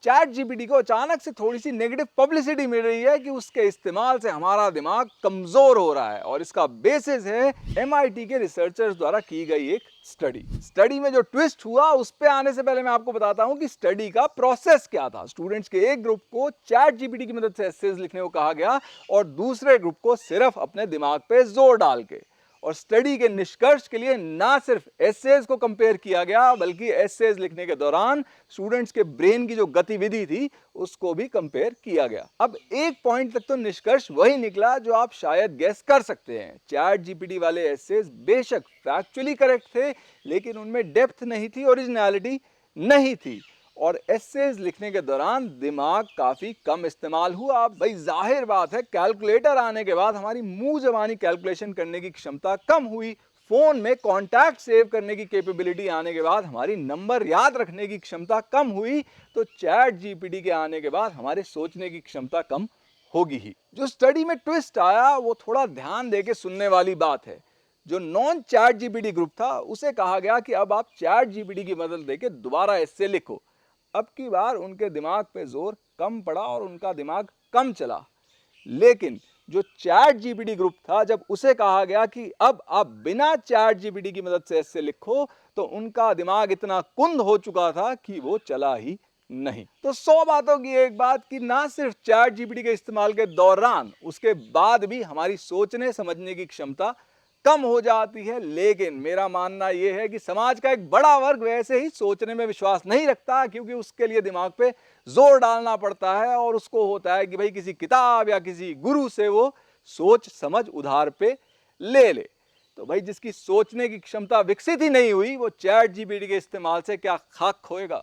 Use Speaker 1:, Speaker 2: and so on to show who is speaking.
Speaker 1: Chat GPT को अचानक से थोड़ी सी नेगेटिव पब्लिसिटी मिल रही है कि उसके इस्तेमाल से हमारा दिमाग कमजोर हो रहा है, और इसका बेसिस है एमआईटी के रिसर्चर्स द्वारा की गई एक स्टडी में जो ट्विस्ट हुआ उस पे आने से पहले मैं आपको बताता हूं कि स्टडी का प्रोसेस क्या था। स्टूडेंट्स के एक ग्रुप को चैट जीपीटी की मदद से एसेज लिखने को कहा गया और दूसरे ग्रुप को सिर्फ अपने दिमाग पे जोर डाल के। और स्टडी के निष्कर्ष के लिए ना सिर्फ एसेज को कंपेयर किया गया बल्कि एसेज लिखने के दौरान स्टूडेंट्स के ब्रेन की जो गतिविधि थी उसको भी कंपेयर किया गया। अब एक पॉइंट तक तो निष्कर्ष वही निकला जो आप शायद गेस कर सकते हैं। चैट जीपीटी वाले एसेज बेशक फैक्चुअली करेक्ट थे, लेकिन उनमें डेप्थ नहीं थी, ओरिजिनलिटी नहीं थी, और एसेज लिखने के दौरान दिमाग काफी कम इस्तेमाल हुआ। भाई जाहिर बात है, कैलकुलेटर आने के बाद हमारी मुंह जबानी कैलकुलेशन करने की क्षमता कम हुई। फोन में कॉन्टैक्ट सेव करने की कैपेबिलिटी आने के बाद हमारी नंबर याद रखने की क्षमता कम हुई। तो चैट जीपीटी के आने के बाद हमारे सोचने की क्षमता कम होगी ही। जो स्टडी में ट्विस्ट आया वो थोड़ा ध्यान देके सुनने वाली बात है। जो नॉन चैट जीपीटी ग्रुप था उसे कहा गया कि अब आप चैट जीपीटी की मदद लेके दोबारा एस्से लिखो। अब की बार उनके दिमाग पे जोर कम पड़ा और उनका दिमाग कम चला। लेकिन जो चैट जीपीटी ग्रुप था, जब उसे कहा गया कि अब आप बिना चैट जीपीटी की मदद से एस्से लिखो, तो उनका दिमाग इतना कुंद हो चुका था कि वो चला ही नहीं। तो 100 बातों की एक बात कि ना सिर्फ चैट जीपीटी के इस्तेमाल के दौरान, उसके बाद भी हमारी सोचने समझने की क्षमता कम हो जाती है। लेकिन मेरा मानना यह है कि समाज का एक बड़ा वर्ग वैसे ही सोचने में विश्वास नहीं रखता, क्योंकि उसके लिए दिमाग पे जोर डालना पड़ता है और उसको होता है कि भाई किसी किताब या किसी गुरु से वो सोच समझ उधार पे ले। तो भाई जिसकी सोचने की क्षमता विकसित ही नहीं हुई वो चैट जीपीटी के इस्तेमाल से क्या खाक खोएगा।